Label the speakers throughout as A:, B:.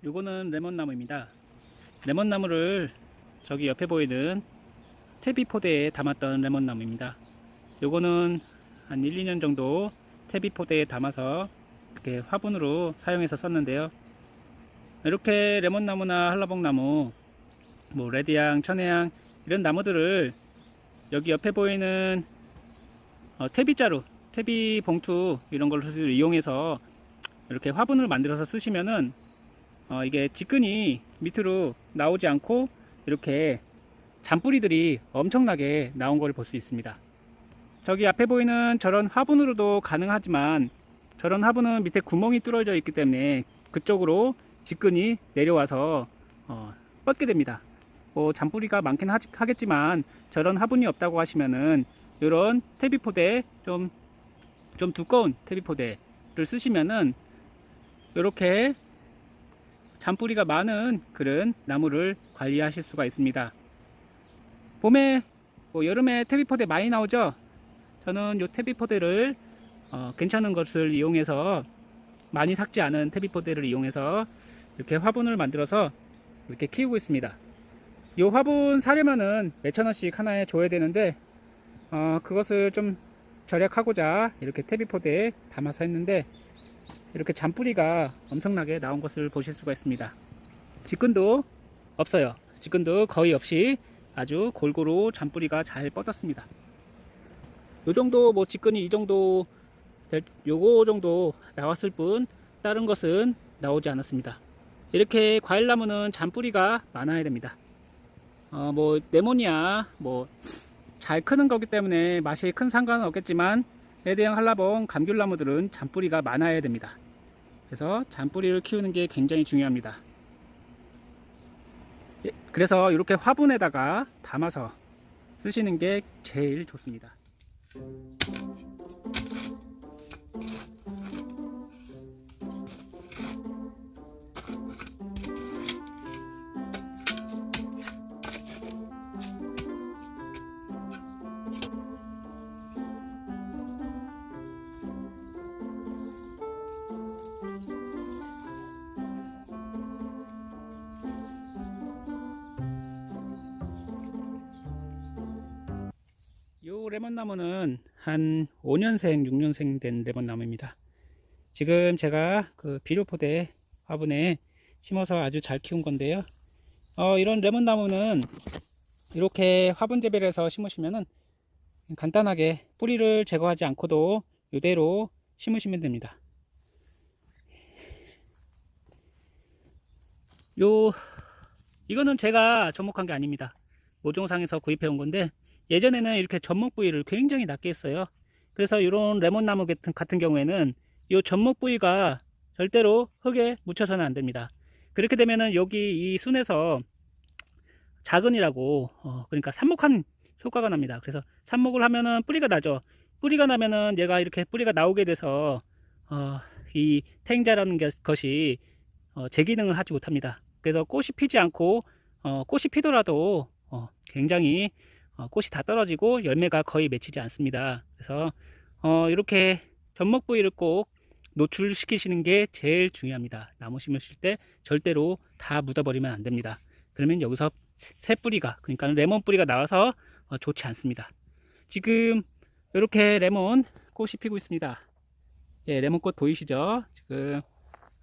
A: 요거는 레몬나무입니다. 레몬나무를 저기 옆에 보이는 퇴비포대에 담았던 레몬나무입니다. 요거는 한 1, 2년 정도 퇴비포대에 담아서 이렇게 화분으로 사용해서 썼는데요. 이렇게 레몬나무나 한라봉나무, 뭐 레드향, 천혜향 이런 나무들을 여기 옆에 보이는 퇴비자루, 퇴비 봉투 이런 걸 이용해서 이렇게 화분을 만들어서 쓰시면은 이게 지끈이 밑으로 나오지 않고 이렇게 잔뿌리들이 엄청나게 나온 걸 볼 수 있습니다. 저기 앞에 보이는 저런 화분으로도 가능하지만 저런 화분은 밑에 구멍이 뚫어져 있기 때문에 그쪽으로 지끈이 내려와서 뻗게 됩니다. 잔뿌리가 많긴 하겠지만 저런 화분이 없다고 하시면은 이런 퇴비포대, 좀 두꺼운 퇴비포대를 쓰시면은 이렇게 잔뿌리가 많은 그런 나무를 관리하실 수가 있습니다. 봄에 여름에 퇴비포대 많이 나오죠. 저는 이 퇴비포대를 괜찮은 것을 이용해서, 많이 삭지 않은 퇴비포대를 이용해서 이렇게 화분을 만들어서 이렇게 키우고 있습니다. 이 화분 사려면은 몇천 원씩 하나에 줘야 되는데 그것을 좀 절약하고자 이렇게 퇴비포대에 담아서 했는데 이렇게 잔뿌리가 엄청나게 나온 것을 보실 수가 있습니다. 지끈도 없어요. 지끈도 거의 없이 아주 골고루 잔뿌리가 잘 뻗었습니다. 요 정도 지끈이 이 정도 요거 정도 나왔을 뿐 다른 것은 나오지 않았습니다. 이렇게 과일나무는 잔뿌리가 많아야 됩니다. 레몬이야 잘 크는 거기 때문에 맛이 큰 상관은 없겠지만 레드향, 한라봉, 감귤나무들은 잔뿌리가 많아야 됩니다. 그래서 잔뿌리를 키우는 게 굉장히 중요합니다. 그래서 이렇게 화분에다가 담아서 쓰시는 게 제일 좋습니다. 요 레몬나무는 한 5년생, 6년생 된 레몬나무입니다. 지금 제가 그 비료포대 화분에 심어서 아주 잘 키운 건데요. 이런 레몬나무는 이렇게 화분 재배를 해서 심으시면은 간단하게 뿌리를 제거하지 않고도 이대로 심으시면 됩니다. 이거는 제가 접목한 게 아닙니다. 모종상에서 구입해 온 건데 예전에는 이렇게 접목 부위를 굉장히 낮게 했어요. 그래서 이런 레몬나무 같은 경우에는 이 접목 부위가 절대로 흙에 묻혀서는 안 됩니다. 그렇게 되면은 여기 이 순에서 자근이라고 그러니까 삽목한 효과가 납니다. 그래서 삽목을 하면은 뿌리가 나죠. 뿌리가 나면은 얘가 이렇게 뿌리가 나오게 돼서 이 태행자라는 것이 제 기능을 하지 못합니다. 그래서 꽃이 피지 않고 꽃이 피더라도 굉장히 꽃이 다 떨어지고 열매가 거의 맺히지 않습니다. 그래서 이렇게 접목 부위를 꼭 노출시키시는 게 제일 중요합니다. 나무 심으실 때 절대로 다 묻어버리면 안 됩니다. 그러면 여기서 새 뿌리가, 그러니까 레몬 뿌리가 나와서 좋지 않습니다. 지금 이렇게 레몬 꽃이 피고 있습니다. 예, 레몬꽃 보이시죠? 지금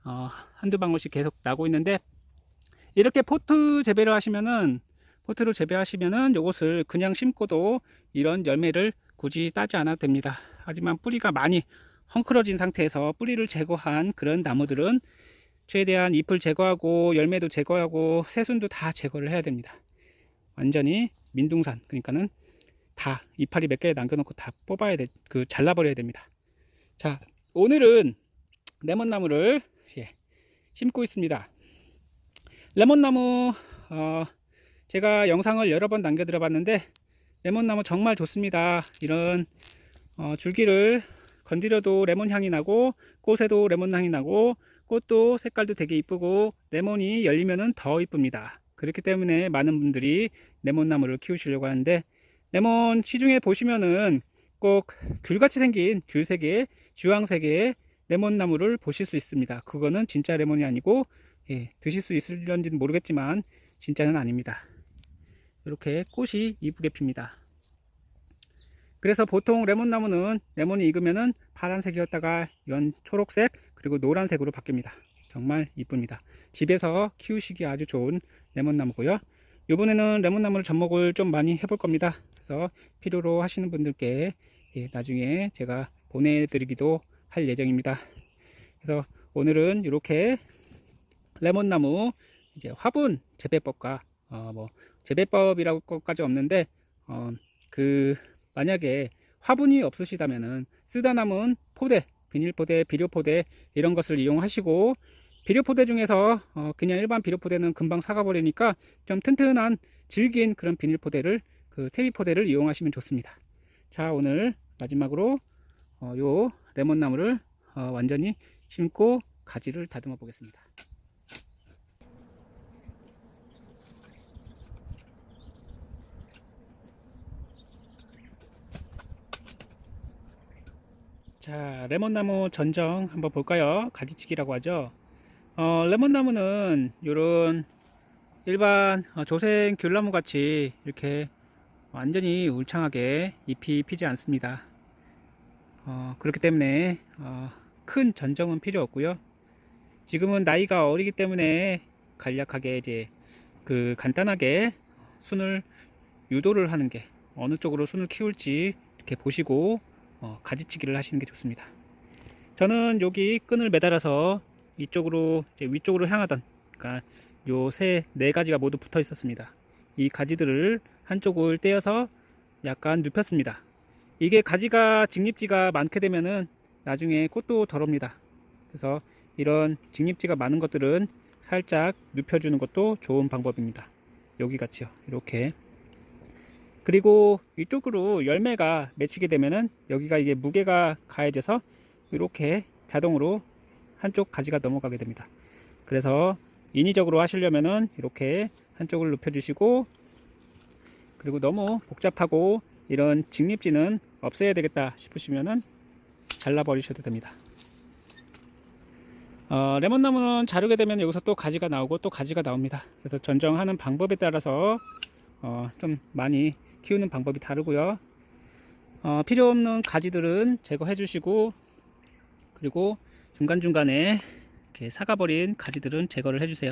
A: 한두 방울씩 계속 나고 있는데 이렇게 포트로 재배하시면은 요것을 그냥 심고도 이런 열매를 굳이 따지 않아도 됩니다. 하지만 뿌리가 많이 헝클어진 상태에서 뿌리를 제거한 그런 나무들은 최대한 잎을 제거하고 열매도 제거하고 새순도 다 제거를 해야 됩니다. 완전히 민둥산, 그러니까는 다 이파리 몇 개 남겨놓고 다 잘라버려야 됩니다. 자, 오늘은 레몬나무를 심고 있습니다. 레몬나무 제가 영상을 여러 번 남겨 들어봤는데 레몬나무 정말 좋습니다. 이런 줄기를 건드려도 레몬 향이 나고 꽃에도 레몬 향이 나고 꽃도 색깔도 되게 이쁘고 레몬이 열리면은 더 이쁩니다. 그렇기 때문에 많은 분들이 레몬나무를 키우시려고 하는데 레몬 시중에 보시면은 꼭 귤같이 생긴 귤색의 주황색의 레몬나무를 보실 수 있습니다. 그거는 진짜 레몬이 아니고 예, 드실 수 있을런지는 모르겠지만 진짜는 아닙니다. 이렇게 꽃이 이쁘게 핍니다. 그래서 보통 레몬나무는 레몬이 익으면은 파란색이었다가 이런 초록색 그리고 노란색으로 바뀝니다. 정말 이쁩니다. 집에서 키우시기 아주 좋은 레몬나무고요. 이번에는 레몬나무를 접목을 좀 많이 해볼 겁니다. 그래서 필요로 하시는 분들께 나중에 제가 보내드리기도 할 예정입니다. 그래서 오늘은 이렇게 레몬나무 이제 화분 재배법과 뭐 재배법이라고 것까지 없는데 만약에 화분이 없으시다면은 쓰다 남은 포대, 비닐포대, 비료포대 이런 것을 이용하시고, 비료포대 중에서 그냥 일반 비료포대는 금방 사가버리니까 좀 튼튼한 질긴 그런 비닐포대를 퇴비포대를 이용하시면 좋습니다. 자, 오늘 마지막으로 요 레몬나무를 완전히 심고 가지를 다듬어 보겠습니다. 자, 레몬나무 전정 한번 볼까요? 가지치기라고 하죠. 레몬나무는 요런 일반 조생 귤나무 같이 이렇게 완전히 울창하게 잎이 피지 않습니다. 그렇기 때문에 큰 전정은 필요 없고요. 지금은 나이가 어리기 때문에 간략하게 이제 간단하게 순을 유도를 하는 게, 어느 쪽으로 순을 키울지 이렇게 보시고 가지치기를 하시는 게 좋습니다. 저는 여기 끈을 매달아서 이쪽으로 위쪽으로 향하던, 그러니까 요 네 가지가 모두 붙어 있었습니다. 이 가지들을 한쪽을 떼어서 약간 눕혔습니다. 이게 가지가 직립지가 많게 되면은 나중에 꽃도 덜 옵니다. 그래서 이런 직립지가 많은 것들은 살짝 눕혀주는 것도 좋은 방법입니다. 여기 같이요, 이렇게. 그리고 이쪽으로 열매가 맺히게 되면은 여기가 이게 무게가 가해져서 이렇게 자동으로 한쪽 가지가 넘어가게 됩니다. 그래서 인위적으로 하시려면은 이렇게 한쪽을 눕혀 주시고, 그리고 너무 복잡하고 이런 직립지는 없애야 되겠다 싶으시면은 잘라 버리셔도 됩니다. 레몬나무는 자르게 되면 여기서 또 가지가 나오고 또 가지가 나옵니다. 그래서 전정하는 방법에 따라서 좀 많이 키우는 방법이 다르고요. 필요 없는 가지들은 제거해 주시고, 그리고 중간중간에 이렇게 사가버린 가지들은 제거를 해주세요.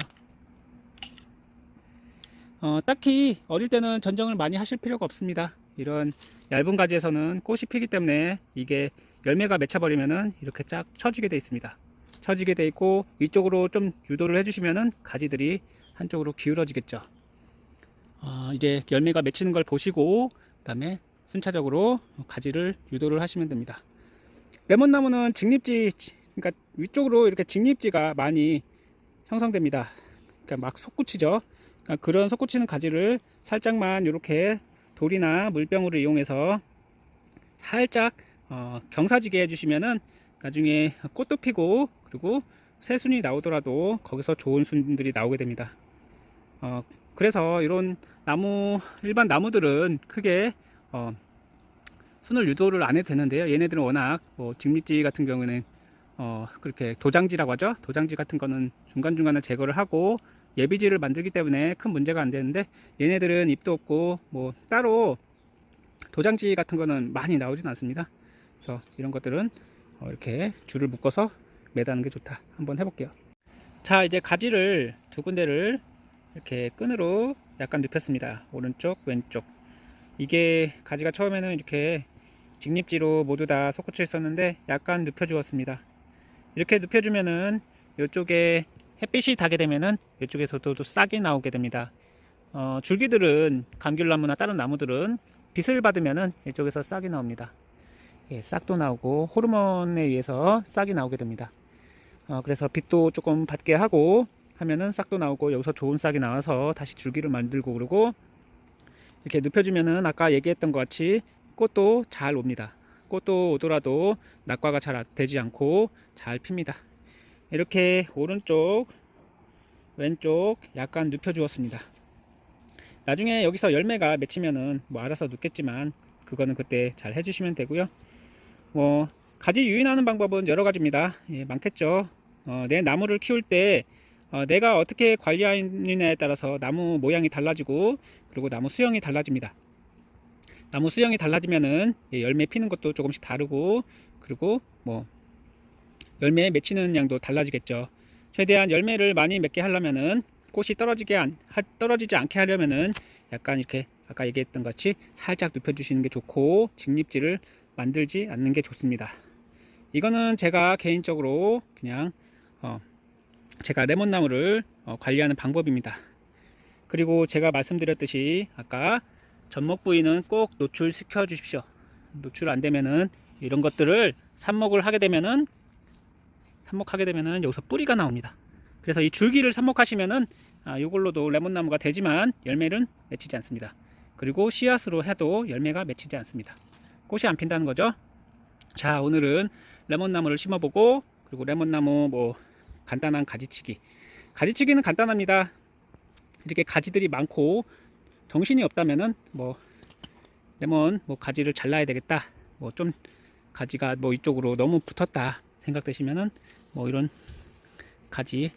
A: 딱히 어릴 때는 전정을 많이 하실 필요가 없습니다. 이런 얇은 가지에서는 꽃이 피기 때문에 이게 열매가 맺혀버리면은 이렇게 쫙 처지게 되어 있습니다. 처지게 되어 있고, 이쪽으로 좀 유도를 해주시면은 가지들이 한쪽으로 기울어지겠죠. 이제 열매가 맺히는 걸 보시고 그 다음에 순차적으로 가지를 유도를 하시면 됩니다. 레몬나무는 직립지, 그러니까 위쪽으로 이렇게 직립지가 많이 형성됩니다. 그러니까 막 솟구치죠. 그러니까 그런 솟구치는 가지를 살짝만 이렇게 돌이나 물병으로 이용해서 살짝 경사지게 해주시면은 나중에 꽃도 피고, 그리고 새순이 나오더라도 거기서 좋은 순들이 나오게 됩니다. 그래서 이런 나무, 일반 나무들은 크게 순을 유도를 안 해도 되는데요. 얘네들은 워낙 직립지 같은 경우에는 그렇게 도장지라고 하죠. 도장지 같은 거는 중간중간에 제거를 하고 예비지를 만들기 때문에 큰 문제가 안 되는데, 얘네들은 잎도 없고 뭐 따로 도장지 같은 거는 많이 나오진 않습니다. 그래서 이런 것들은 이렇게 줄을 묶어서 매다는 게 좋다. 한번 해볼게요. 자, 이제 가지를 두 군데를 이렇게 끈으로 약간 눕혔습니다. 오른쪽 왼쪽. 이게 가지가 처음에는 이렇게 직립지로 모두 다 솟구쳐 있었는데 약간 눕혀 주었습니다. 이렇게 눕혀 주면은 이쪽에 햇빛이 닿게 되면은 이쪽에서도 또 싹이 나오게 됩니다. 줄기들은 감귤나무나 다른 나무들은 빛을 받으면은 이쪽에서 싹이 나옵니다. 예, 싹도 나오고 호르몬에 의해서 싹이 나오게 됩니다. 그래서 빛도 조금 받게 하고 하면은 싹도 나오고, 여기서 좋은 싹이 나와서 다시 줄기를 만들고, 그러고 이렇게 눕혀주면은 아까 얘기했던 것 같이 꽃도 잘 옵니다. 꽃도 오더라도 낙과가 잘 되지 않고 잘 핍니다. 이렇게 오른쪽 왼쪽 약간 눕혀 주었습니다. 나중에 여기서 열매가 맺히면은 뭐 알아서 눕겠지만 그거는 그때 잘 해주시면 되고요. 가지 유인하는 방법은 여러 가지입니다. 예, 많겠죠. 내 나무를 키울 때 내가 어떻게 관리하느냐에 따라서 나무 모양이 달라지고 그리고 나무 수영이 달라집니다. 나무 수영이 달라지면은 열매 피는 것도 조금씩 다르고 그리고 뭐 열매에 맺히는 양도 달라지겠죠. 최대한 열매를 많이 맺게 하려면은 꽃이 떨어지지 않게 하려면은 약간 이렇게 아까 얘기했던 것 같이 살짝 눕혀 주시는 게 좋고 직립지를 만들지 않는 게 좋습니다. 이거는 제가 개인적으로 그냥 제가 레몬나무를 관리하는 방법입니다. 그리고 제가 말씀드렸듯이 아까 젖먹 부위는 꼭 노출시켜 주십시오. 노출 안 되면은 이런 것들을 삽목을 하게 되면은 여기서 뿌리가 나옵니다. 그래서 이 줄기를 삽목하시면은 이걸로도 레몬나무가 되지만 열매는 맺히지 않습니다. 그리고 씨앗으로 해도 열매가 맺히지 않습니다. 꽃이 안 핀다는 거죠. 자, 오늘은 레몬나무를 심어보고 그리고 레몬나무 뭐 간단한 가지치기는 간단합니다. 이렇게 가지들이 많고 정신이 없다면은 뭐 레몬 뭐 가지를 잘라야 되겠다, 뭐 좀 가지가 뭐 이쪽으로 너무 붙었다 생각되시면은 뭐 이런 가지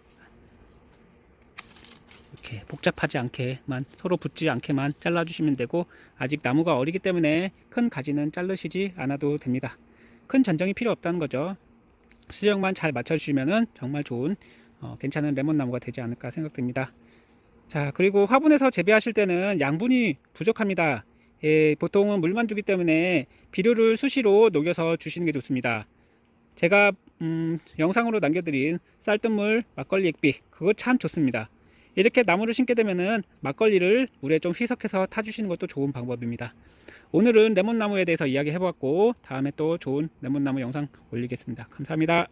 A: 이렇게 복잡하지 않게만, 서로 붙지 않게만 잘라 주시면 되고, 아직 나무가 어리기 때문에 큰 가지는 자르시지 않아도 됩니다. 큰 전정이 필요 없다는 거죠. 수영만 잘 맞춰 주시면은 정말 좋은 괜찮은 레몬나무가 되지 않을까 생각됩니다. 자, 그리고 화분에서 재배하실 때는 양분이 부족합니다. 보통은 물만 주기 때문에 비료를 수시로 녹여서 주시는 게 좋습니다. 제가 영상으로 남겨드린 쌀뜨물 막걸리 액비, 그거 참 좋습니다. 이렇게 나무를 심게 되면은 막걸리를 물에 좀 희석해서 타주시는 것도 좋은 방법입니다. 오늘은 레몬나무에 대해서 이야기 해보았고 다음에 또 좋은 레몬나무 영상 올리겠습니다. 감사합니다.